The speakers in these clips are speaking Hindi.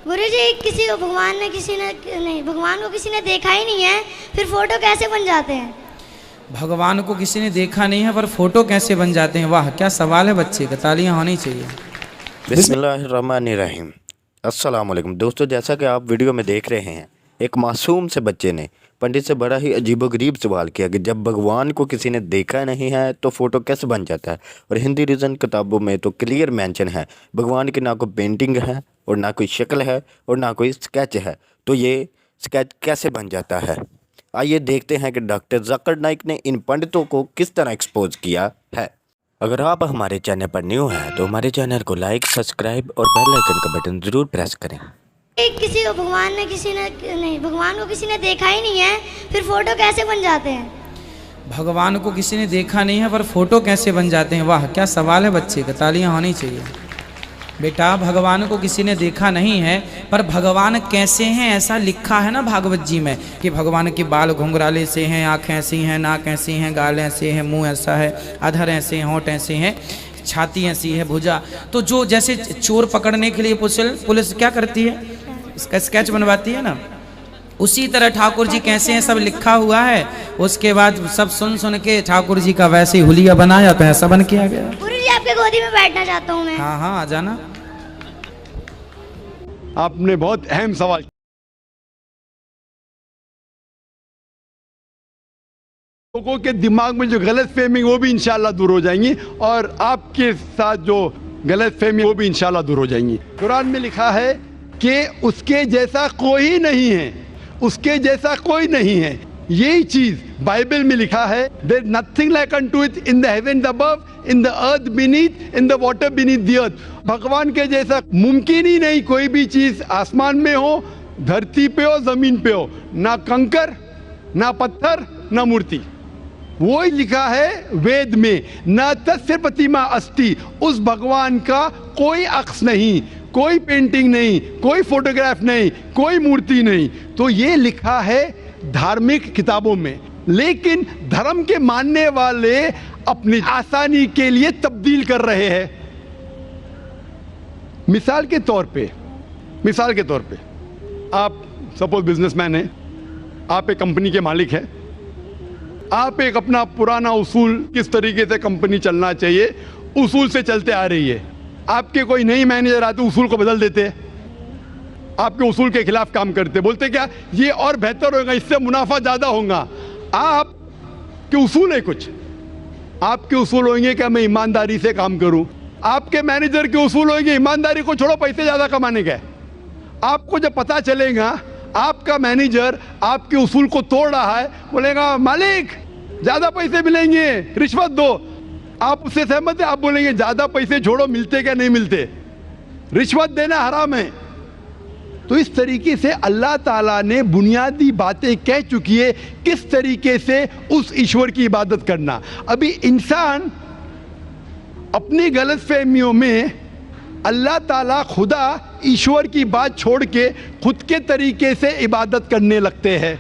गुरुजी किसी को भगवान को किसी ने देखा ही नहीं है, फिर फोटो कैसे बन जाते हैं? भगवान को किसी ने देखा नहीं है पर फोटो कैसे बन जाते हैं? वाह क्या सवाल है बच्चे का, तालियां होनी चाहिए। बिस्मिल्लाहिर्रहमानिर्रहीम। अस्सलाम वालेकुम दोस्तों, जैसा कि आप वीडियो में देख रहे हैं, एक मासूम से बच्चे ने पंडित से बड़ा ही अजीबोगरीब सवाल किया कि जब भगवान को किसी ने देखा नहीं है तो फ़ोटो कैसे बन जाता है। और हिंदी रीज़न किताबों में तो क्लियर मेंशन है, भगवान की ना कोई पेंटिंग है और ना कोई शक्ल है और ना कोई स्केच है, तो ये स्केच कैसे बन जाता है। आइए देखते हैं कि डॉक्टर ज़ाकिर नाइक ने इन पंडितों को किस तरह एक्सपोज किया है। अगर आप हमारे चैनल पर न्यू हैं तो हमारे चैनल को लाइक, सब्सक्राइब और बेल आइकन का बटन ज़रूर प्रेस करें। किसी को भगवान को किसी ने देखा ही नहीं है, फिर फोटो कैसे बन जाते हैं? भगवान को किसी ने देखा नहीं है पर फोटो कैसे बन जाते हैं? वाह क्या सवाल है बच्चे का, तालियां होनी चाहिए। बेटा भगवान को किसी ने देखा नहीं है पर भगवान कैसे हैं ऐसा लिखा है ना भागवत जी में कि भगवान के बाल घुंघराले से हैं, आँखें ऐसी हैं, नाक ऐसी हैं, गाल ऐसे हैं, मुंह ऐसा है, अधर ऐसे हैं, होंठ ऐसे हैं, छाती ऐसी है, भुजा। तो जो जैसे चोर पकड़ने के लिए पुलिस क्या करती है, इसका स्केच बनवाती है ना, उसी तरह ठाकुर जी कैसे हैं सब लिखा हुआ है। उसके बाद सब सुन के ठाकुर जी का वैसे ही हुलिया बनाया तो ऐसा बन किया गया। गुरुजी आपके गोदी में बैठना चाहता हूँ मैं। हाँ हाँ आ जाना। आपने बहुत अहम सवाल। लोगों के दिमाग में जो गलत फहमी वो भी इंशाल्लाह दूर हो जाएंगी और आपके साथ जो गलत फहमी वो भी इंशाल्लाह दूर हो जाएंगी। कुरान में लिखा है कि उसके जैसा कोई नहीं है, उसके जैसा कोई नहीं है। यही चीज बाइबल में लिखा है, there nothing like unto it in the heaven above, in the earth beneath, in the water beneath the earth. भगवान के जैसा मुमकिन ही नहीं कोई भी चीज, आसमान में हो, धरती पे हो, जमीन पे हो, ना कंकर, ना पत्थर, ना मूर्ति। वो ही लिखा है वेद में, न तस्य प्रतिमा अस्ति। उस भगवान का कोई अक्स नहीं, कोई पेंटिंग नहीं, कोई फोटोग्राफ नहीं, कोई मूर्ति नहीं। तो ये लिखा है धार्मिक किताबों में, लेकिन धर्म के मानने वाले अपनी आसानी के लिए तब्दील कर रहे हैं। मिसाल के तौर पे आप सपोज बिजनेसमैन हैं, आप एक कंपनी के मालिक हैं, आप एक अपना पुराना उसूल किस तरीके से कंपनी चलना चाहिए उसूल से चलते आ रही है। आपके कोई नई मैनेजर आते उसूल को बदल देते, आपके उसूल के खिलाफ काम करते, बोलते क्या ये और बेहतर होगा, इससे मुनाफा ज्यादा होगा। आपके उसूल है कुछ, आपके उसूल होंगे कि मैं ईमानदारी से काम करूं, आपके मैनेजर के उसूल होंगे ईमानदारी को छोड़ो पैसे ज्यादा कमाने का। आपको जब पता चलेगा आपका मैनेजर आपके उसूल को तोड़ रहा है, बोलेगा मालिक ज्यादा पैसे मिलेंगे, रिश्वत दो। आप उससे सहमत है? आप बोलेंगे ज्यादा पैसे छोड़ो, मिलते क्या नहीं मिलते, रिश्वत देना हराम है। तो इस तरीके से अल्लाह ताला ने बुनियादी बातें कह चुकी है किस तरीके से उस ईश्वर की इबादत करना। अभी इंसान अपनी गलतफहमियों में अल्लाह ताला खुदा ईश्वर की बात छोड़ के खुद के तरीके से इबादत करने लगते हैं।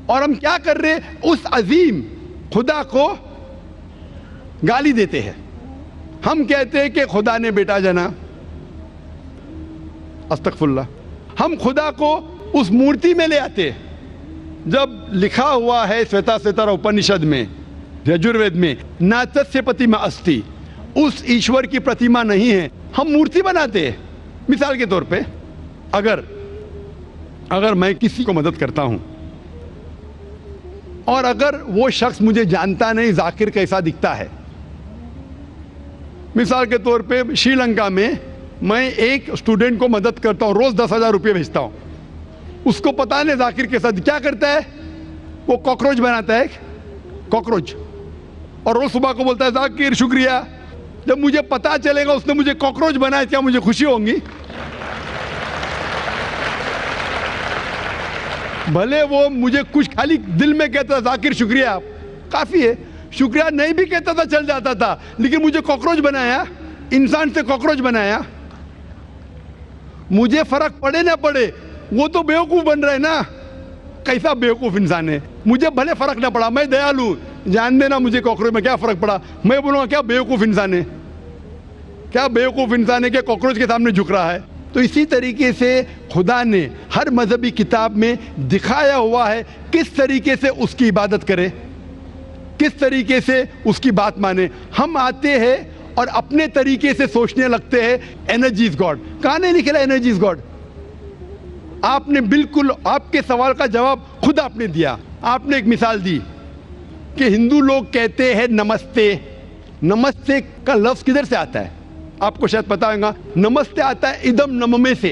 और हम क्या कर रहे हैं, उस अजीम खुदा को गाली देते हैं। हम कहते हैं कि खुदा ने बेटा जना, अस्तगफुरुल्लाह। हम खुदा को उस मूर्ति में ले आते हैं। जब लिखा हुआ है श्वेताश्वेतर उपनिषद में, यजुर्वेद में, ना तस्य प्रतिमा अस्ति, उस ईश्वर की प्रतिमा नहीं है, हम मूर्ति बनाते हैं। मिसाल के तौर पे अगर मैं किसी को मदद करता हूं और अगर वो शख्स मुझे जानता नहीं जाकिर कैसा दिखता है, मिसाल के तौर पे श्रीलंका में मैं एक स्टूडेंट को मदद करता हूं, रोज 10,000 रुपये भेजता हूं, उसको पता नहीं जाकिर के साथ क्या करता है, वो कॉकरोच बनाता है, कॉकरोच, और रोज सुबह को बोलता है जाकिर शुक्रिया। जब मुझे पता चलेगा उसने मुझे कॉकरोच बनाया, क्या मुझे खुशी होगी? भले वो मुझे कुछ खाली दिल में कहता जाकिर शुक्रिया, काफी है, शुक्रिया नहीं भी कहता था चल जाता था, लेकिन मुझे कॉकरोच बनाया, इंसान से कॉकरोच बनाया। मुझे फर्क पड़े ना पड़े, वो तो बेवकूफ बन रहा है ना, कैसा बेवकूफ इंसान है। मुझे भले फर्क ना पड़ा, मैं दयालु, जान देना मुझे कॉकरोच में क्या फर्क पड़ा, मैं बोलूंगा क्या बेवकूफ इंसान है, क्या बेवकूफ इंसान है कि कॉकरोच के सामने झुक रहा है। तो इसी तरीके से खुदा ने हर मजहबी किताब में दिखाया हुआ है किस तरीके से उसकी इबादत करें, किस तरीके से उसकी बात माने। हम आते हैं और अपने तरीके से सोचने लगते हैं एनर्जी इज गॉड। कहाँ नहीं लिखा एनर्जी इज गॉड? आपने बिल्कुल आपके सवाल का जवाब खुद आपने दिया। आपने एक मिसाल दी कि हिंदू लोग कहते हैं नमस्ते। नमस्ते का लफ्ज किधर से आता है? आपको शायद पता होगा। नमस्ते आता है इदम नममे से।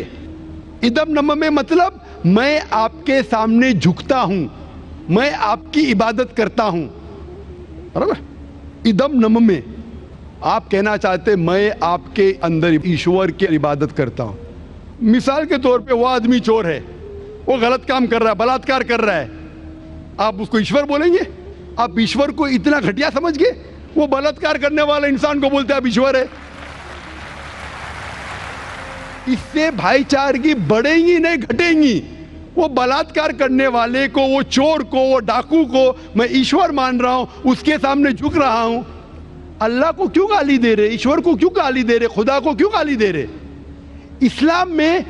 इदम नममे मतलब मैं आपके सामने झुकता हूं, मैं आपकी इबादत करता हूं, बराबर। इदम नममे आप कहना चाहते मैं आपके अंदर ईश्वर की इबादत करता हूं। मिसाल के तौर पे वो आदमी चोर है, वो गलत काम कर रहा है, बलात्कार कर रहा है, आप उसको ईश्वर बोलेंगे? आप ईश्वर को इतना घटिया समझ गए? वो बलात्कार करने वाले इंसान को बोलते आप ईश्वर है। इससे भाईचारगी बढ़ेगी नहीं घटेगी। वो बलात्कार करने वाले को, वो चोर को, वो डाकू को मैं ईश्वर मान रहा हूं, उसके सामने झुक रहा हूं। अल्लाह को क्यों गाली दे रहे? ईश्वर को क्यों गाली दे रहे? खुदा को क्यों गाली दे रहे? इस्लाम में,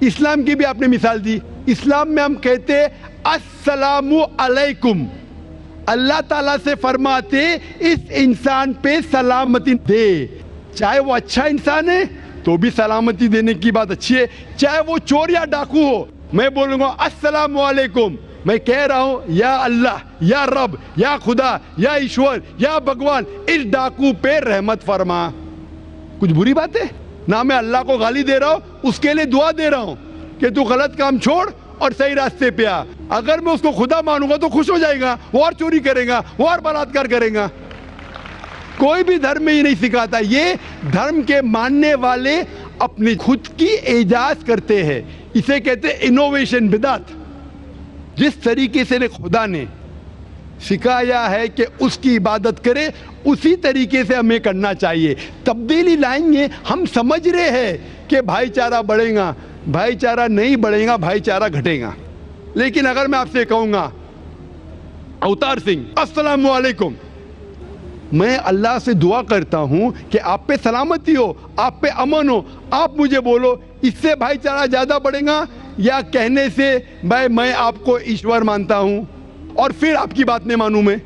इस्लाम की भी आपने मिसाल दी, इस्लाम में हम कहते अस्सलामु अलैकुम। अल्लाह ताला से फरमाते इस इंसान पे सलामती दे। चाहे वो अच्छा इंसान है तो भी सलामती देने की बात अच्छी है, चाहे वो चोर या डाकू हो। मैं बोलूंगा अस्सलामु अलैकुम, मैं कह रहा हूं या अल्लाह, या रब, या खुदा, या ईश्वर, या भगवान, इस डाकू पे रहमत फरमा। कुछ बुरी बात है ना? मैं अल्लाह को गाली दे रहा हूं, उसके लिए दुआ दे रहा हूं कि तू गलत काम छोड़ और सही रास्ते पे आ। अगर मैं उसको खुदा मानूंगा तो खुश हो जाएगा, वो और चोरी करेगा, वो और बलात्कार करेगा। कोई भी धर्म में ये नहीं सिखाता। ये धर्म के मानने वाले अपनी खुद की एजाज करते हैं, इसे कहते हैं इनोवेशन, बिदात। जिस तरीके से खुदा ने सिखाया है कि उसकी इबादत करे, उसी तरीके से हमें करना चाहिए। तब्दीली लाएंगे। हम समझ रहे हैं कि भाईचारा बढ़ेगा, भाईचारा नहीं बढ़ेगा, भाईचारा घटेगा। लेकिन अगर मैं आपसे कहूंगा अवतार सिंह अस्सलामु अलैकुम, मैं अल्लाह से दुआ करता हूं कि आप पे सलामती हो, आप पे अमन हो, आप मुझे बोलो, इससे भाईचारा ज्यादा बढ़ेगा या कहने से भाई मैं आपको ईश्वर मानता हूं और फिर आपकी बात नहीं मानूं मैं?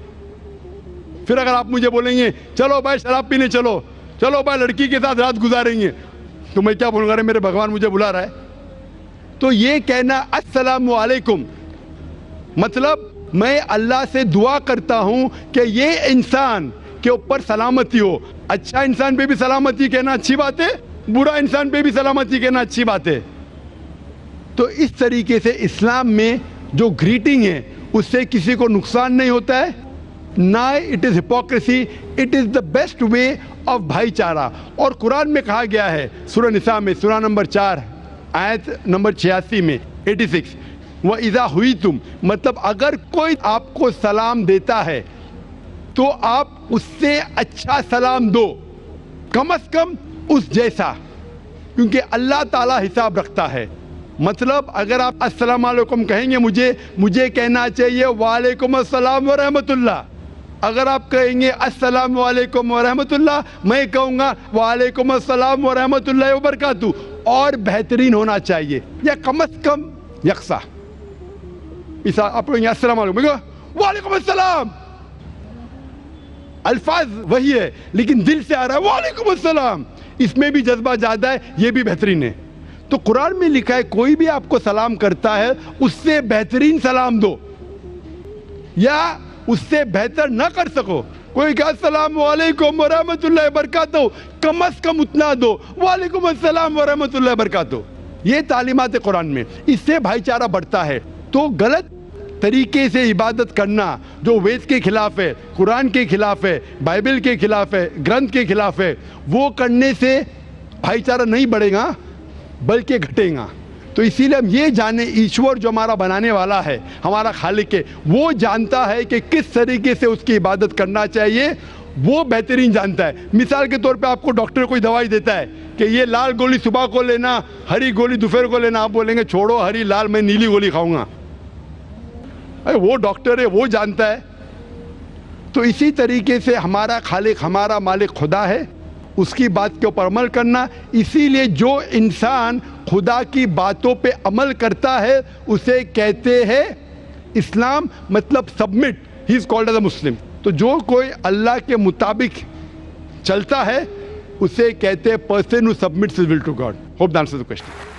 फिर अगर आप मुझे बोलेंगे चलो भाई शराब पीने चलो, चलो भाई लड़की के साथ रात गुजारेंगे, तो मैं क्या बोलूंगा? अरे मेरे भगवान मुझे बुला रहा है। तो ये कहना अस्सलामु अलैकुम मतलब मैं अल्लाह से दुआ करता हूं कि ये इंसान के ऊपर सलामती हो। अच्छा इंसान पे भी सलामती कहना अच्छी बात है, बुरा इंसान पे भी सलामती कहना अच्छी बात है। तो इस तरीके से इस्लाम में जो ग्रीटिंग है उससे किसी को नुकसान नहीं होता है, ना it is hypocrisy, it is the best way of भाईचारा। और कुरान में कहा गया है सूरह निसा में, सूरह नंबर 4 आयत नंबर 86 में 86, वह इज़ा हुई तुम मतलब अगर कोई आपको सलाम देता है तो आप उससे अच्छा सलाम दो, कम से कम उस जैसा, क्योंकि अल्लाह ताला हिसाब रखता है। मतलब अगर आप अस्सलाम वालेकुम कहेंगे, मुझे कहना चाहिए वालेकुम अस्सलाम व रहमतुल्लाह। अगर आप कहेंगे अस्सलाम वालेकुम व रहमतुल्लाह, मैं कहूँगा वालेकुम अस्सलाम व रहमतुल्लाह व बरकातहू, और बेहतरीन होना चाहिए या कम से कम यकसा। इस आप कहेंगे अस्सलाम वालेकुम, वालेकुम अस्सलाम, अल्फाज वही है लेकिन दिल से आ रहा है वालेकुम अस्सलाम, इसमें भी जज्बा ज्यादा है, ये भी बेहतरीन है। तो कुरान में लिखा है कोई भी आपको सलाम करता है उससे बेहतरीन सलाम दो, या उससे बेहतर ना कर सको, कोई कहा अस्सलाम वालेकुम व रहमतुल्लाहि व बरकातहू, कम से कम उतना दो, वालेकुम अस्सलाम व रहमतुल्लाहि व बरकातहू। ये तालीमात है कुरान में, इससे भाईचारा बढ़ता है। तो गलत तरीके से इबादत करना जो वेद के खिलाफ है, कुरान के खिलाफ है, बाइबल के खिलाफ है, ग्रंथ के खिलाफ है, वो करने से भाईचारा नहीं बढ़ेगा बल्कि घटेगा। तो इसीलिए हम ये जाने ईश्वर जो हमारा बनाने वाला है, हमारा खालिक है, वो जानता है कि किस तरीके से उसकी इबादत करना चाहिए, वो बेहतरीन जानता है। मिसाल के तौर पे आपको डॉक्टर कोई दवाई देता है कि ये लाल गोली सुबह को लेना, हरी गोली दोपहर को लेना, आप बोलेंगे छोड़ो हरी लाल, मैं नीली गोली खाऊंगा। अरे वो डॉक्टर है, वो जानता है। तो इसी तरीके से हमारा खालिक, हमारा मालिक खुदा है, उसकी बात के ऊपर अमल करना। इसीलिए जो इंसान खुदा की बातों पे अमल करता है उसे कहते हैं इस्लाम, मतलब submit, he is called as a Muslim. तो जो कोई अल्लाह के मुताबिक चलता है उसे कहते हैं person who submits his will to God. Hope that answers the question.